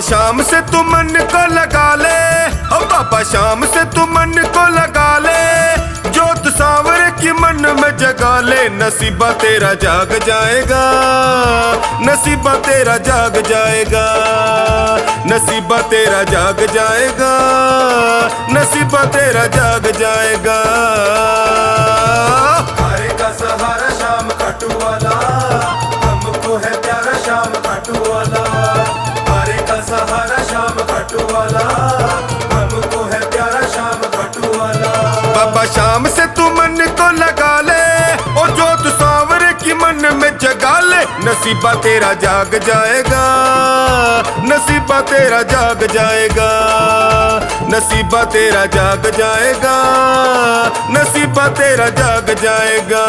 शाम से तू मन को लगा ले, ओ बाबा शाम से तू मन को लगा ले, जोत सांवरे की मन में जगा ले। नसीबा तेरा जाग जाएगा, नसीबा तेरा जाग जाएगा, नसीबा तेरा जाग जाएगा, नसीबा तेरा जाग जाएगा। हारे का सहारा शाम खाटू वाला, हमको है प्यारा शाम खाटू वाला। हारे का सहारा शाम खाटू वाला, हमको है प्यारा शाम खाटू वाला। बाबा शाम से तू मन को लगा ले, ओ जोत सांवरे की मन में जगा ले। नसीबा तेरा जाग जाएगा, नसीबा तेरा जाग जाएगा, नसीबा तेरा जाग जाएगा, नसीबा तेरा जाग जाएगा।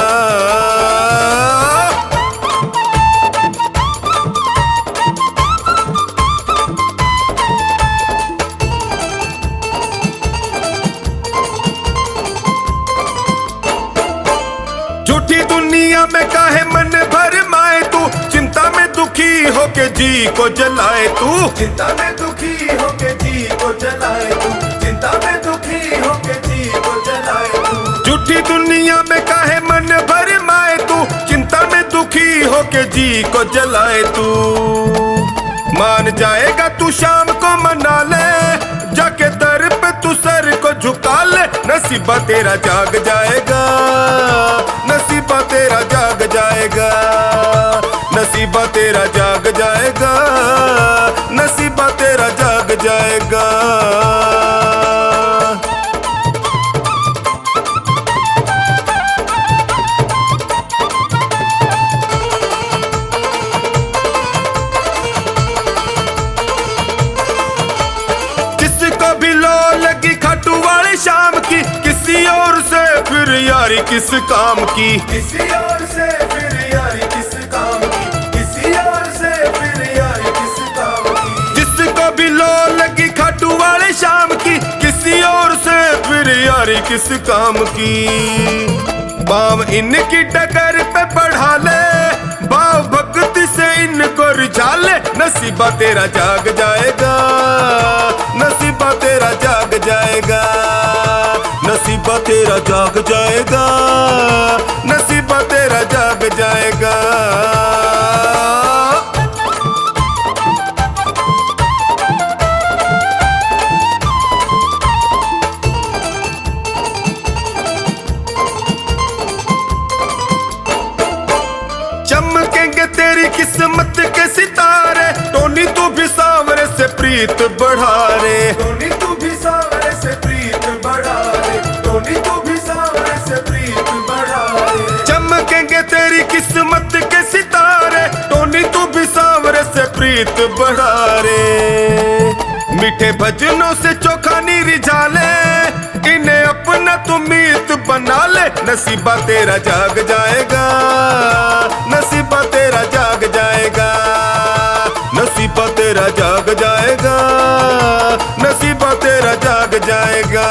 झूठी दुनिया में काहे मन भर माए तू, चिंता में दुखी होके जी को जलाए तू। चिंता में दुखी होके जी को जलाए तू, चिंता में दुखी होके जी को जलाए तू। झूठी दुनिया में काहे मन भर माए तू, चिंता में दुखी होके जी को जलाए तू। मान जाएगा तू शाम को मना ले, जाके दर पे तू सर को झुका ले। नसीबा तेरा जाग जाएगा, नसीबा तेरा जाग जाएगा, नसीबा तेरा जाग जाएगा, नसीबा तेरा जाग जाएगा। जिसको भी लो लगी खाटू वाली शाम की, किसी और से फिर यारी किस काम की। किसी और से फिर यारी किस काम की, किसी और से फिर यारी किस काम की। जिसको भी लो लगी खाटू वाली शाम की, किसी और से फिर यारी किस काम की। बाम इनकी डगर पे बढ़ा ले, भाव भक्ति से इनको रिझा ले। नसीबा तेरा जाग जाएगा, नसीबा तेरा जाग जाएगा, नसीबा तेरा जाग जाएगा, नसीबा तेरा जाग जाएगा। चमकेंगे तेरी किस्मत के सितारे, टोनी तू भी सांवरे से प्रीत बढ़ा रे। टोनी तू भी सांवरे से प्रीत बढ़ा रे, टोनी तू भी सांवरे से प्रीत बढ़ा रे। चमकेंगे तेरी किस्मत के सितारे, टोनी तू भी सांवरे से प्रीत बढ़ा रे। मीठे भजनों से चोखा नी रिझा ले, इन्हें अपना तू मीत बना ले। नसीबा तेरा जाग जाएगा, नसीबा तेरा जाग जाएगा, नसीबा तेरा जाग जाएगा, नसीबा तेरा जाग जाएगा।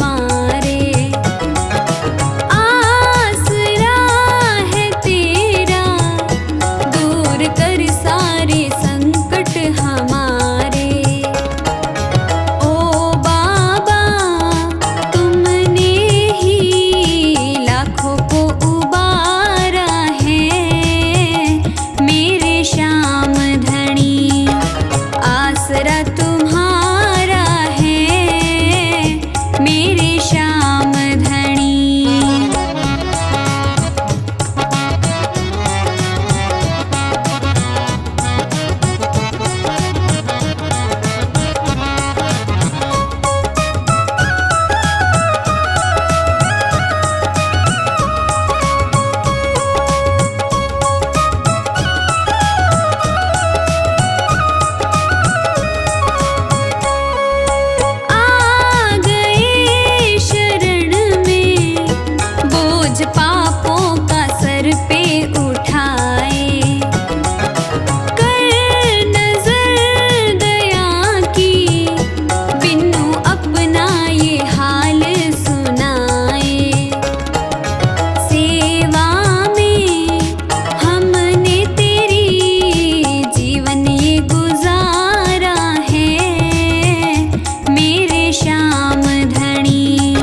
मारे। आसरा है तेरा दूर कर सारे संकट हमारे। ओ बाबा तुमने ही लाखों को उबारा है, मेरे श्याम धनी आसरा तुम्हारा है, मेरे श्याम धनी। आ गए शरण में बोझ पापों का सर पे उठाए, कर नजर दया की बिनु अपना ये हाल सुनाए। सेवा में हमने तेरी जीवन ये गुजारा है, मेरे श्याम धनी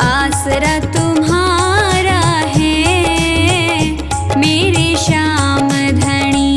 आसरा तुम्हारा है, मेरे श्याम धनी।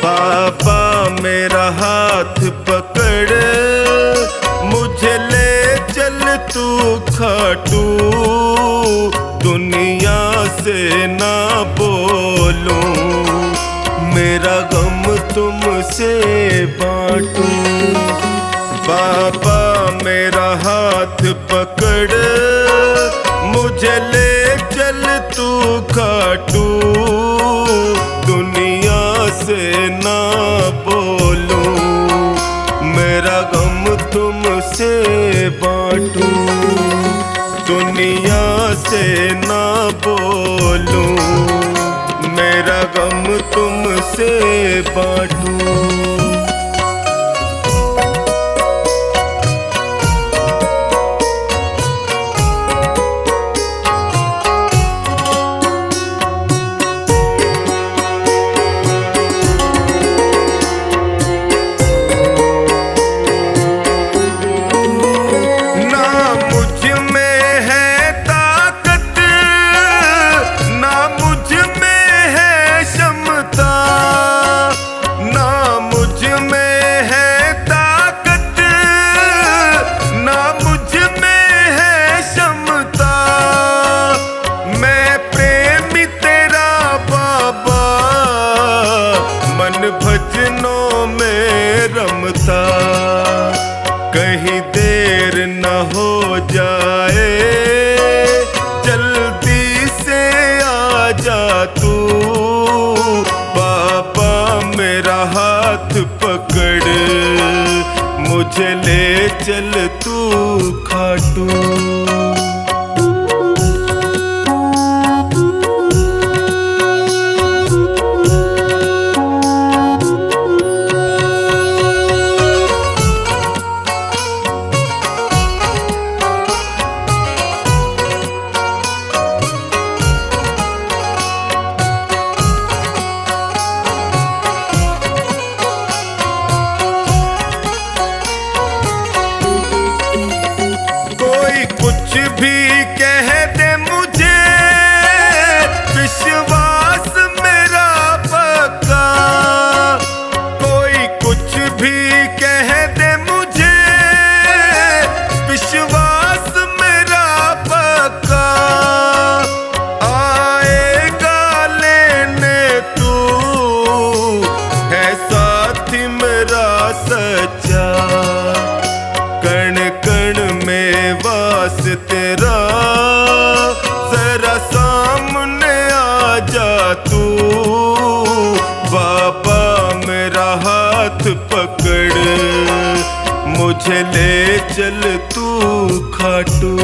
बाबा मेरा हाथ पकड़ मुझे ले चल तू खाटू, दुनिया से ना बोलूं, मेरा गम तुमसे बांटूं। बाबा मेरा हाथ पकड़ मुझे ले चल तू खाटू, दुनिया से ना बोलूं, मेरा गम तुमसे बांटूं। दुनिया से ना बोलूं, मेरा गम तुमसे बांटूं। ना मुझ में है ताकत, ना मुझ में है क्षमता, ना मुझ में है ताकत, ना मुझ में है क्षमता। मैं प्रेमी तेरा बाबा, मन भजनों में रमता, कहीं देर न हो जाए, जल्दी से आ जा तू। बाबा मेरा हाथ पकड़ मुझे ले चल तू खाटू। कोई कुछ भी कह दे मुझे, विश्वास मेरा पक्का। कोई कुछ भी कह दे मुझे, विश्वास मेरा पक्का। आएगा लेने तू, है साथी मेरा सच्चा, कण कण में वास्ते तेरा जरा सामने आ जा तू। बाबा मेरा हाथ पकड़ मुझे ले चल तू खाटू।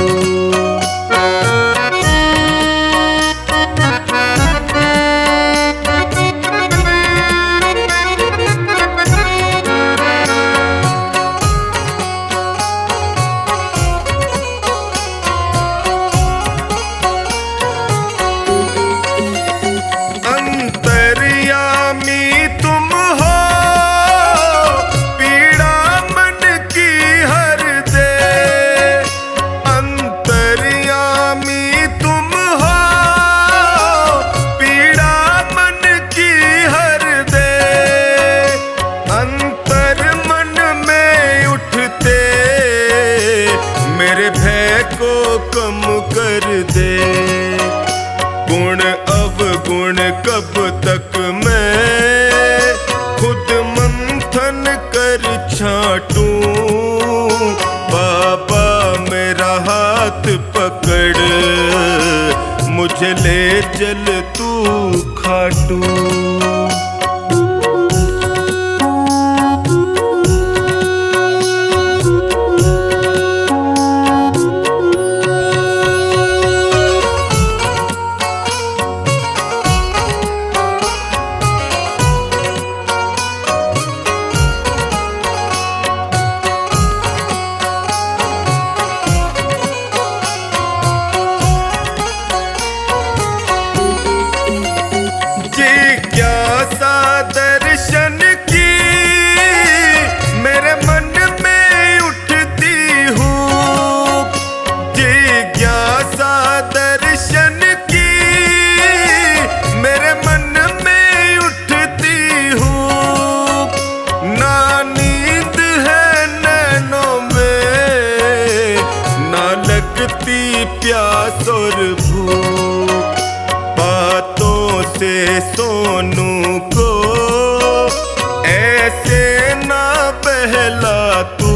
कम कर दे गुण अवगुण कब तक मैं खुद मंथन कर छाटूं। बाबा मेरा हाथ पकड़ मुझे ले चल तू खाटू। दर्शन की मेरे मन में उठती हूँ। जिज्ञासा दर्शन की मेरे मन में उठती हूँ। ना नींद है नैनों में ना लगती प्यास और भूख। बातों से सोनू को ऐसे ना बहला तू।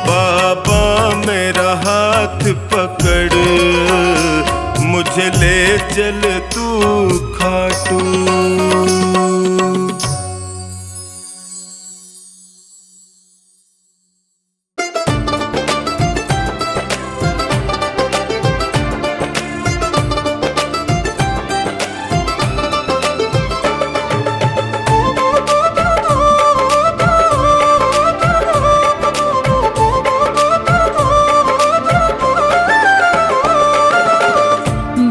बाबा मेरा हाथ पकड़ मुझे ले चल तू खाटू।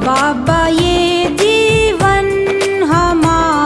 बाबा ये जीवन हमारा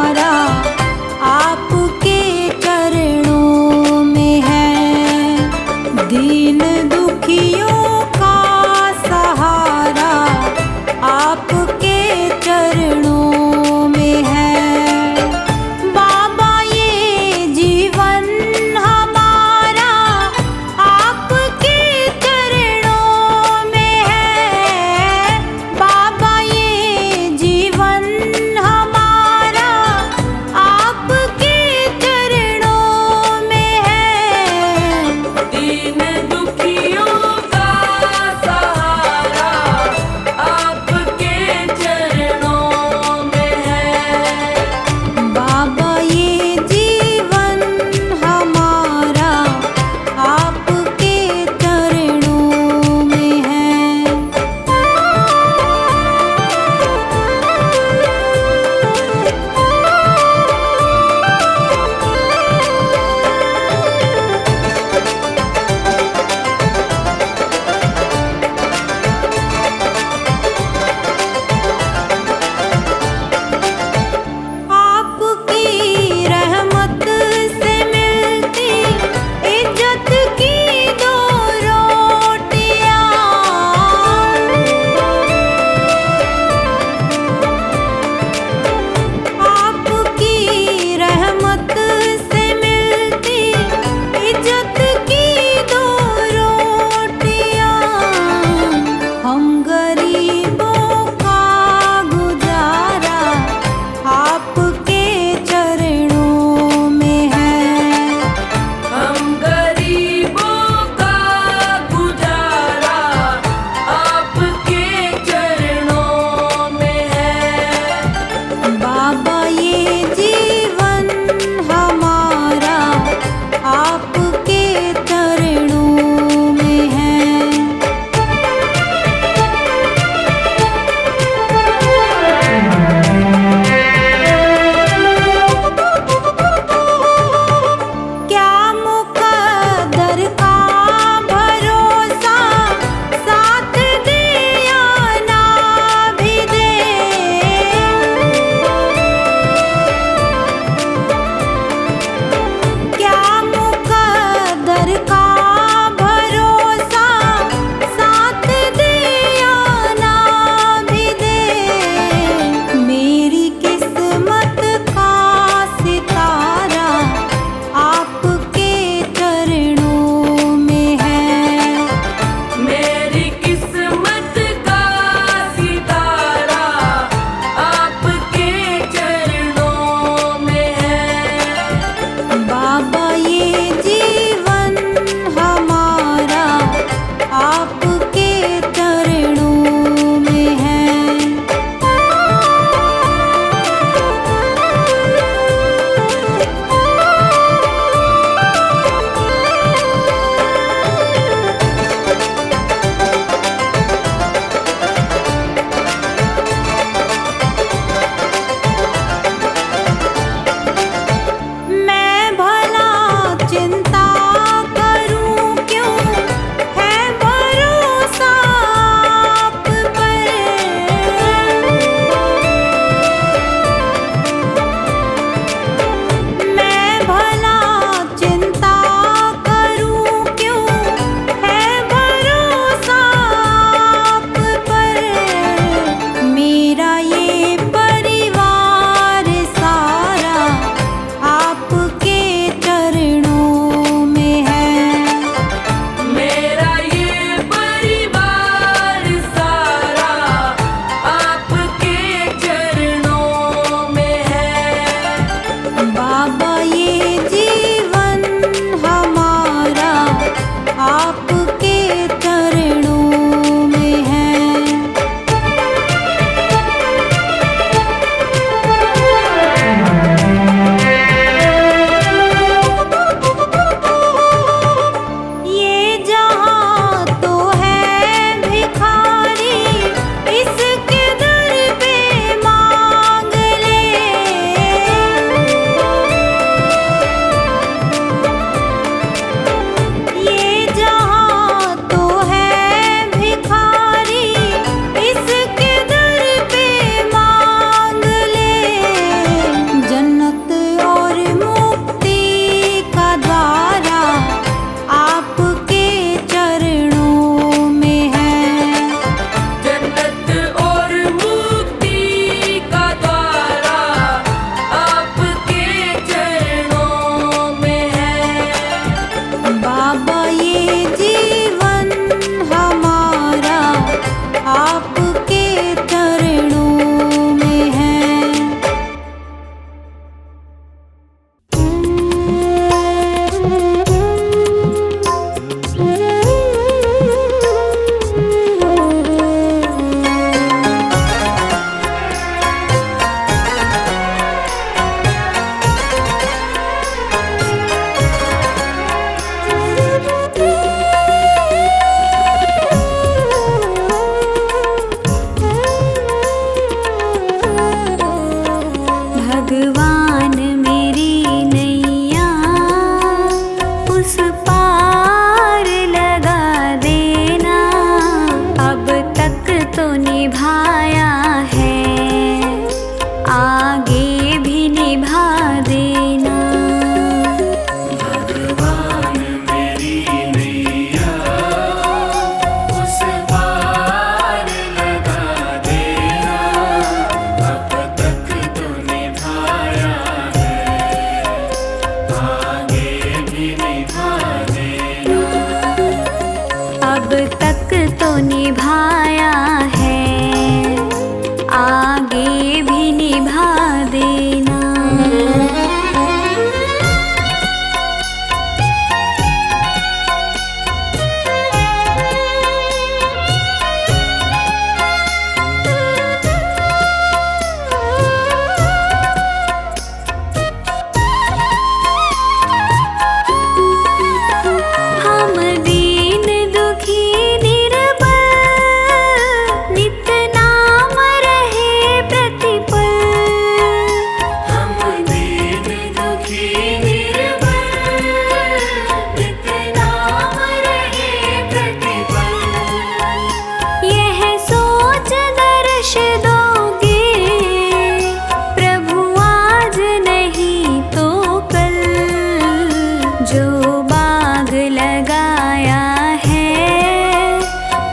अब तक तो निभाया है, आगे भी निभा देना। हम दीन दुखी निर्बल, नित नाम रहे प्रतिपल। हम दीन दुखी निर्बल, नित नाम रहे प्रतिपल। यह सोच दर्श दोगे प्रभु आज नहीं तो कल, जो बाग लगाया है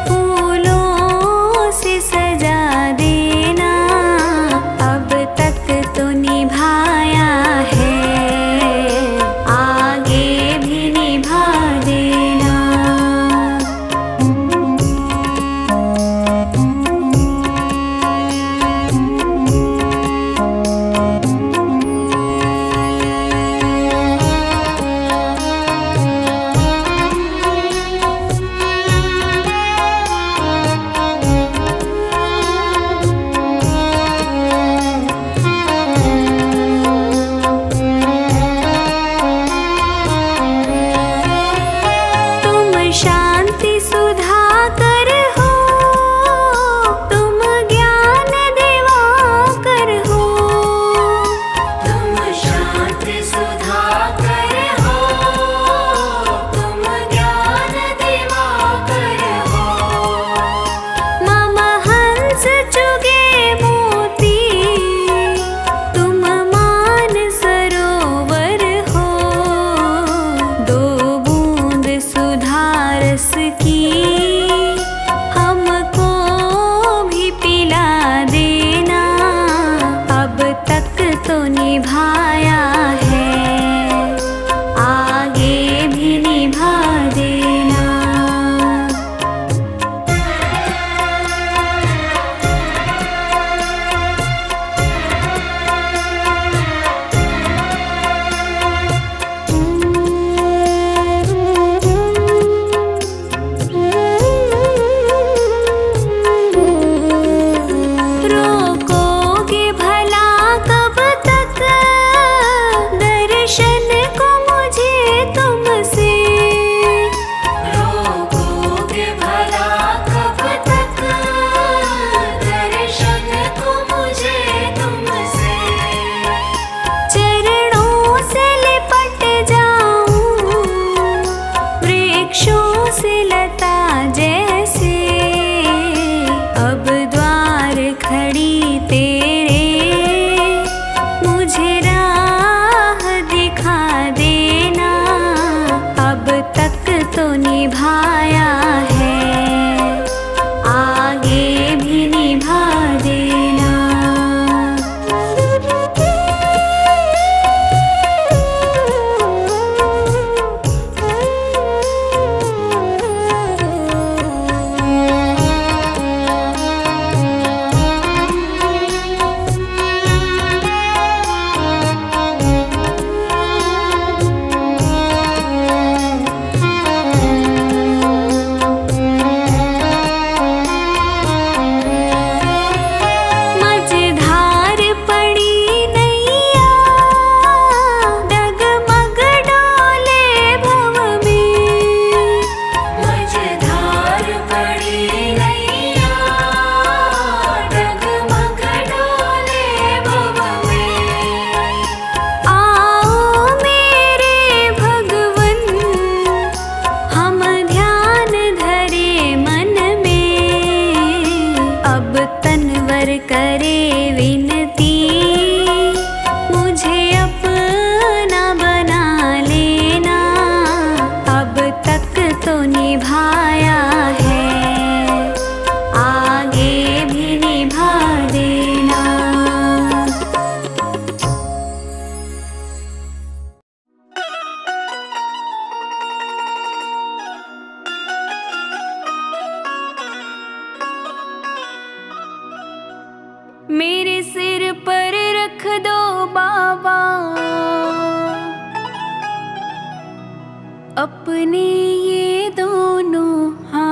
फूलों से सजा देना। अब तक तो निभाया है, आगे भी निभा देना। तुम शांति सुधाकर हो, तुम ज्ञान दिवाकर हो। तुम शांति सुधाकर हो, तुम ज्ञान दिवाकर हो। मम हंस चुगे मोती, तुम मान सरोवर हो। दो बूंद सुधारस की हमको भी पिला देना। अब तक तो निभाया है, आगे भी निभा देना। रोकोगे भला कब तक मेरे सिर पर रख दो बाबा अपने ये दोनों हाथ।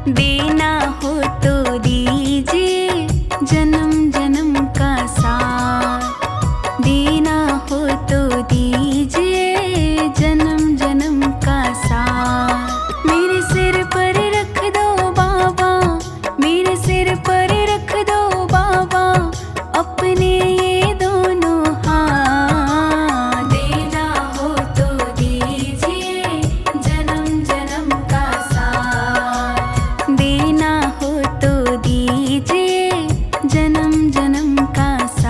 देना हो तो दीजिए जन्म जन्म का साथ, देना हो तो दीजिए जन्म जन्म का साथ। मेरे सिर पर रख दो बाबा, मेरे सिर पर रख दो बाबा अपने ये दोनों हाथ। देना हो तो दीजिए जन्म जन्म का साथ, देना हो तो दीजिए जन्म जन्म का साथ।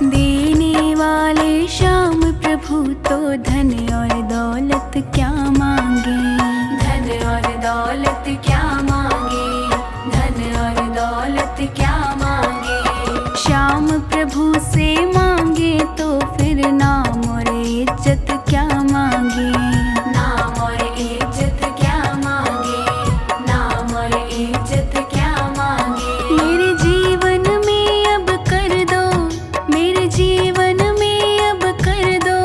देने वाले श्याम प्रभु तो धन और दौलत क्या मांगे, धन और दौलत क्या मांगे, धन और दौलत क्या मांगे। श्याम प्रभु से मांगे तो फिर नाम और इज्जत क्या मांगे, नाम और इज्जत क्या मांगे, नाम और इज्जत क्या मांगे। मेरे जीवन में अब कर दो, मेरे जीवन में अब कर दो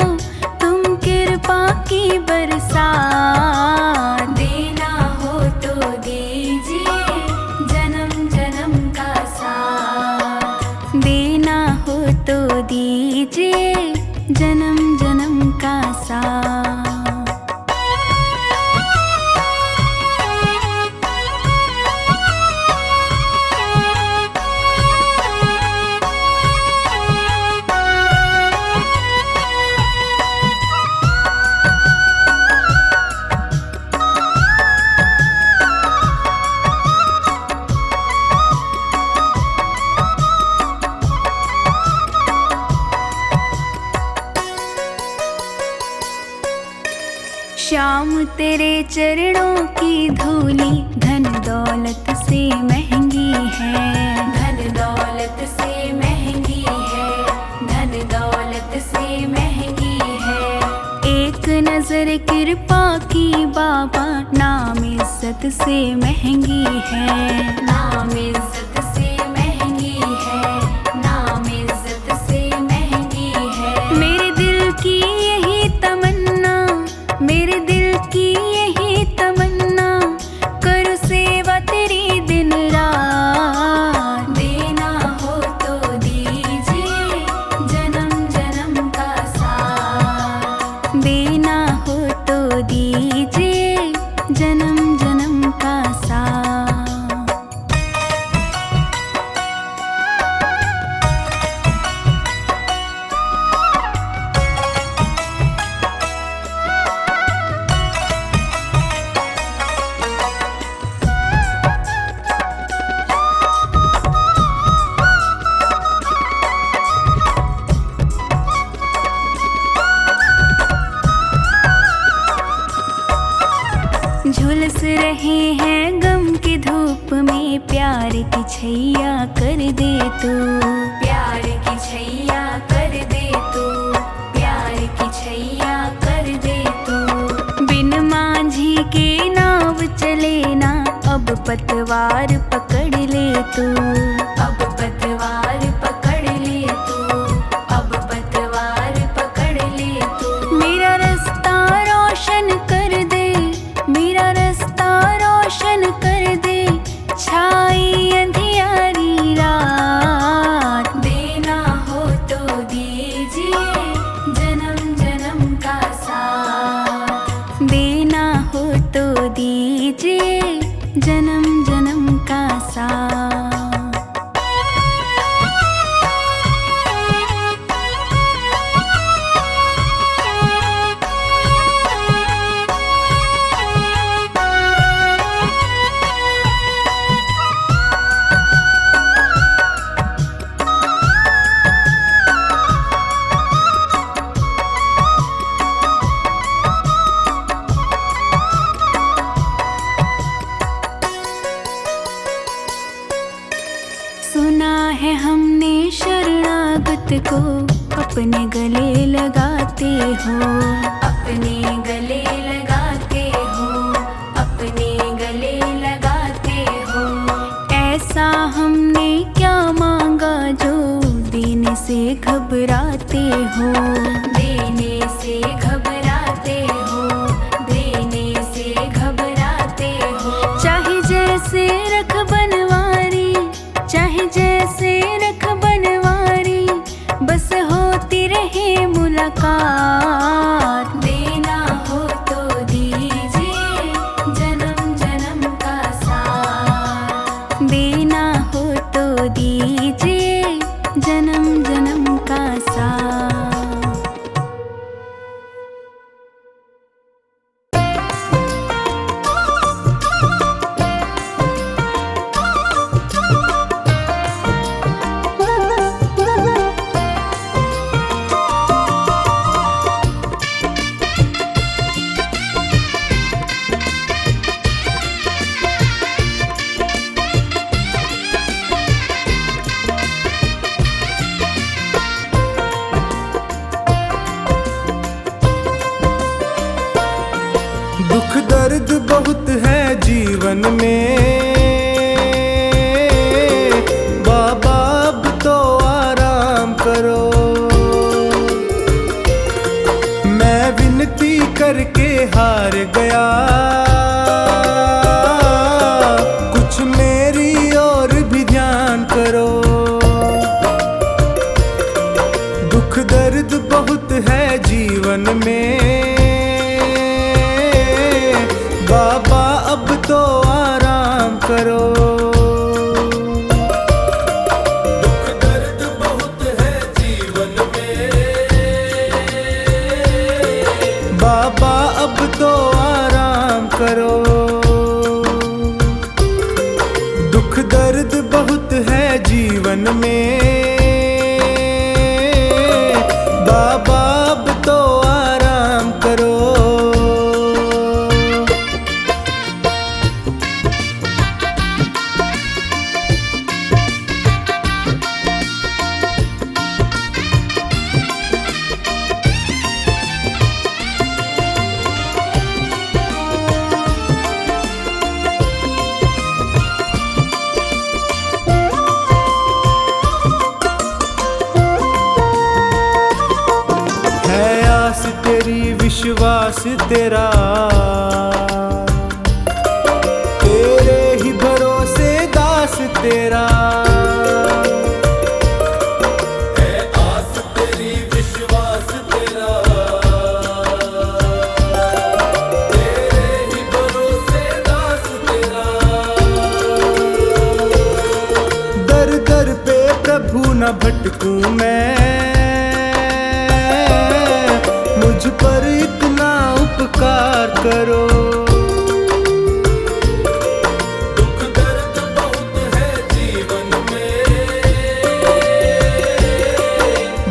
तुम कृपा की बरसात। देना हो तो दीजिए जन्म जन्म का साथ, देना हो तो दीजिए जन्म जन्म का साथ। श्याम तेरे चरणों की धूली धन दौलत से महंगी है, धन दौलत से महंगी है, धन दौलत से महंगी है। एक नजर कृपा की बाबा नाम इज्जत से महंगी है, नाम इज्जत से महंगी है, नाम इज्जत से महंगी है। मेरे दिल की यही तमन्ना, मेरे दिल की यही तमन्ना करो सेवा तेरी दिन रात। देना हो तो दीजिए जन्म जन्म का साथ, देना हो तो दीजिए जन्म जन्म का साथ। झुलस रहे हैं गम की धूप में, प्यार की छैया कर दे तू, प्यार की छैया कर दे तू, प्यार की छैया कर दे तू। बिन मांझी के नाव चले ना, अब पतवार पकड़ ले तू, अब पतवार पकड़ ले तू, अब पतवार पकड़ ले तू। मेरा रास्ता रोशन कर दे, मेरा रास्ता रोशन कर दे, छाई अंधियारी रात। देना हो तो दीजिए जन्म जन्म का साथ, देना हो तो दीजिए जन्म जन्म का साथ। है हमने शरणागत को अपने गले लगाते हो, अपने गले लगाते हो, अपने गले लगाते हो। ऐसा हमने क्या मांगा जो देने से घबराते हो, देने से घबराते हो, देने से घबराते हो। चाहे जैसे रख बनवारी, चाहे जैसे रख बनवारी, बस होती रहे मुलाकात। देना हो तो दीजिए जन्म जन्म का साथ, देना हो तो दीजिए जन्म जन्म का साथ। दुख दर्द बहुत है जीवन में, बाबा अब तो आराम करो। मैं विनती करके हार गया, कुछ मेरी ओर भी ध्यान करो। दुख दर्द बहुत है जीवन में, बाबा अब तो आराम करो। दुख दर्द बहुत है जीवन में, बाबा अब तो आराम करो। दुख दर्द बहुत है जीवन में, बाबा अब तो आराम करो। तेरी विश्वास तेरा, तेरे ही भरोसे दास तेरा। है आस तेरी विश्वास तेरा, तेरे ही भरोसे दास तेरा। दर दर पे प्रभु न भटकूं मैं, मुझ पर इतना उपकार करो। दुख दर्द बहुत है जीवन में,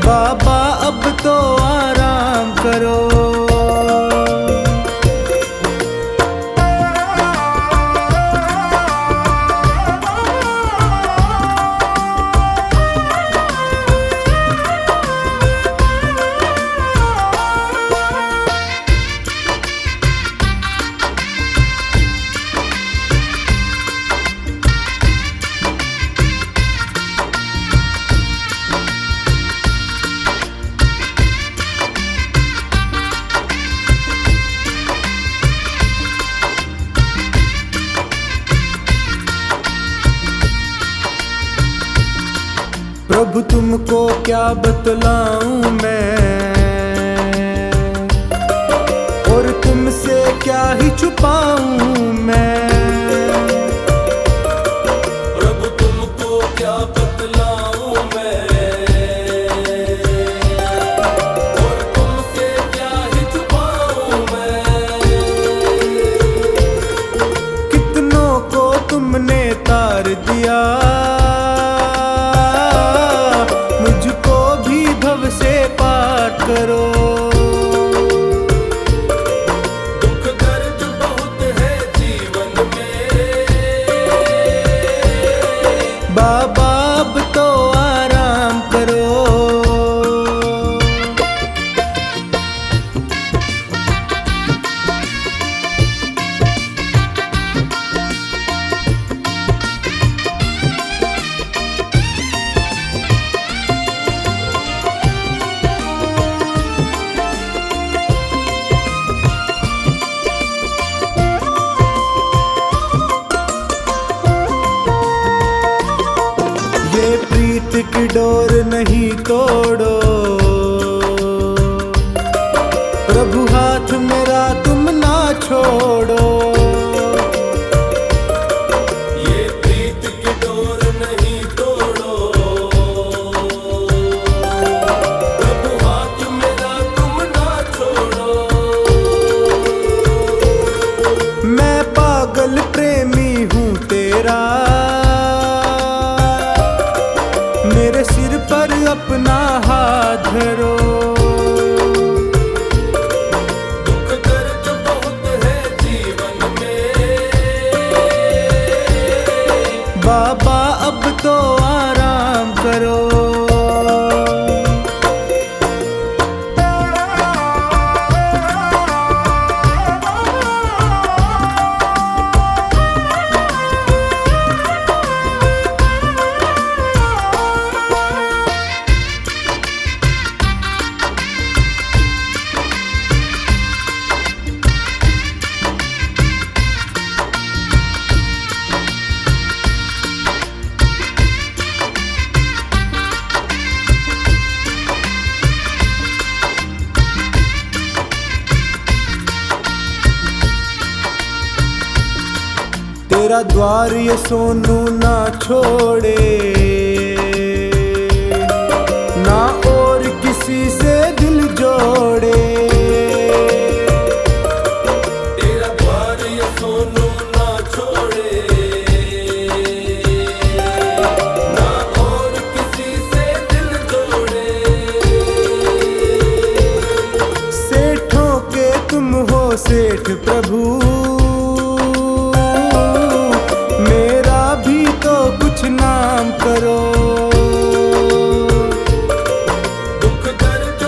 बाबा अब तो आराम करो। प्रभु तुमको क्या बतलाऊं मैं, और तुमसे क्या ही छुपाऊं मैं। प्रभु तुमको क्या बतलाऊं मैं, और तुमसे क्या ही छुपाऊं मैं। कितनों को तुमने तार दिया, मुझको भी भव से पार करो। दुख दर्द बहुत है जीवन में, बाबा अब तो की डोर नहीं तोड़ो, प्रभु हाथ मेरा तुम ना छोड़ो। ये प्रीत की डोर नहीं तोड़ो, प्रभु हाथ मेरा तुम ना छोड़ो। मैं पागल प्रेमी हूँ तेरा, मेरे सिर पर अपना हाथ धरो। दुख दर्द बहुत है जीवन में, बाबा अब तो आराम करो। तेरा द्वार ये सोनू ना छोड़े, ना और किसी से दिल जोड़े। तेरा द्वार ये सोनू ना छोड़े, ना और किसी से दिल जोड़े। सेठों के तुम हो सेठ प्रभु, मेरा भी तो कुछ नाम करो। दुख दर्द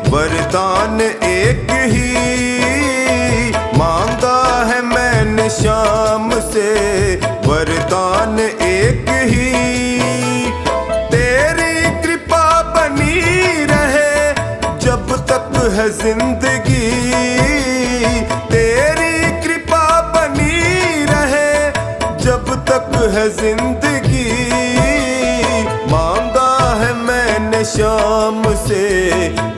वरदान एक ही मांगा है मैंने शाम से, वरदान एक ही। तेरी कृपा बनी रहे जब तक है जिंदगी, तेरी कृपा बनी रहे जब तक है जिंदगी। मांगा है मैंने शाम से,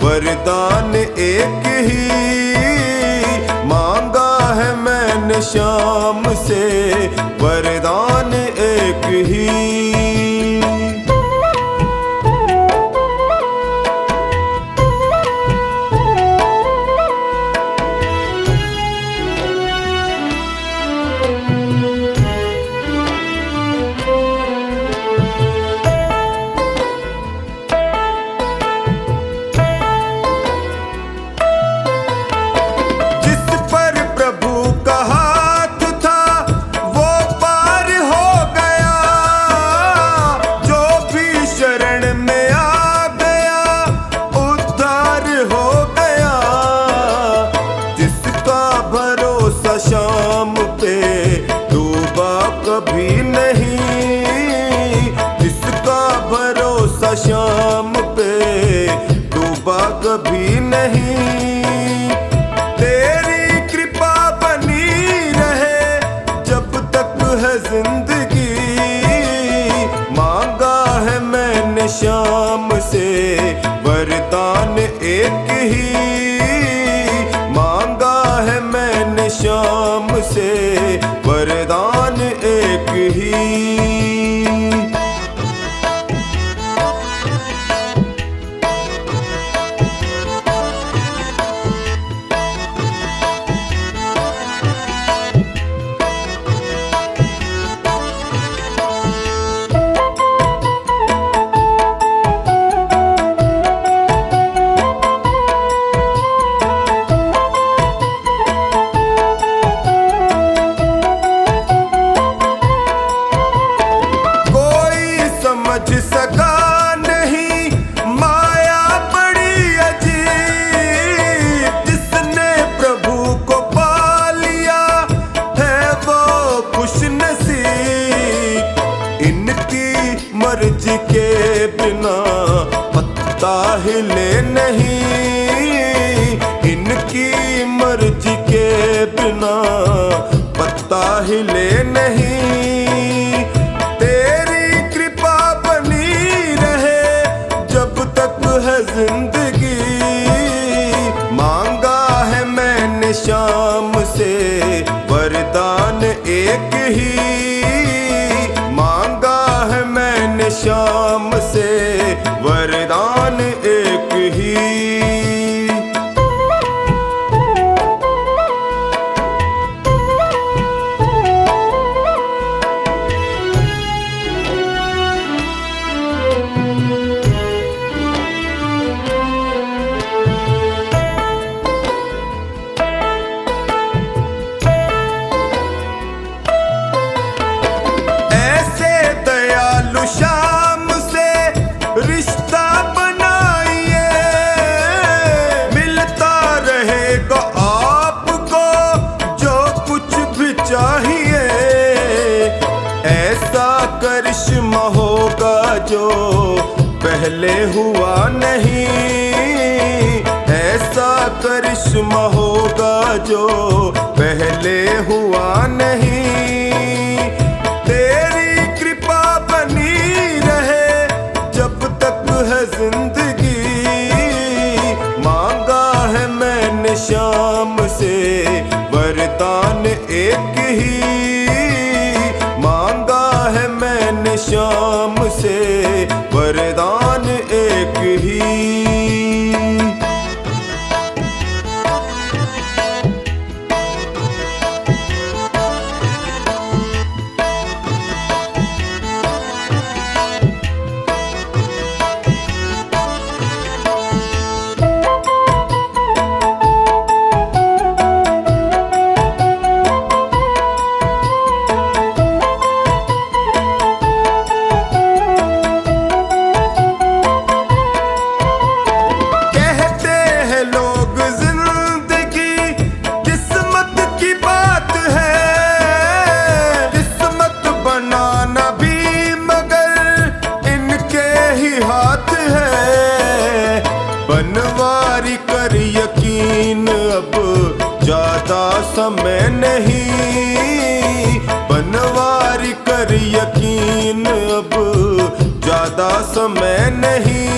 वरदान एक ही मांगा है मैंने शाम से, वरदान एक ही। शाम पे डूबा कभी नहीं, जिसका भरोसा शाम पे डूबा कभी नहीं। तेरी कृपा बनी रहे जब तक है जिंदगी। मांगा है मैंने शाम से, वरदान एक ही मांगा है मैंने शाम से, वरदान एक ही। समझ सका नहीं माया बड़ी अजीब, जिसने प्रभु को पा लिया है वो खुश नसीब। इनकी मर्जी के बिना पत्ता हिले नहीं, इनकी मर्जी के बिना पत्ता हिले नहीं। जिंदगी मांगा है मैंने शाम से, वरदान एक ही मांगा है मैंने शाम से, वरदान एक ही। शाम से रिश्ता बनाइए, मिलता रहेगा आपको जो कुछ भी चाहिए। ऐसा करिश्मा होगा जो पहले हुआ नहीं, ऐसा करिश्मा होगा जो पहले हुआ नहीं। जिंदगी मांगा है मैंने शाम से, वरदान एक ही मांगा है मैंने शाम से, वरदान एक ही। कर यकीन, अब ज्यादा समय नहीं। बनवारी कर यकीन, अब ज्यादा समय नहीं।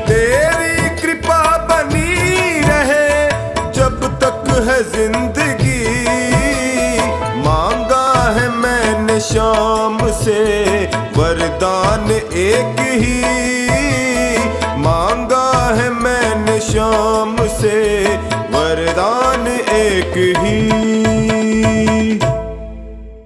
तेरी कृपा बनी रहे जब तक है जिंदगी। मांगा है मैंने शाम से वरदान एक ही। मांगा है मैंने शाम से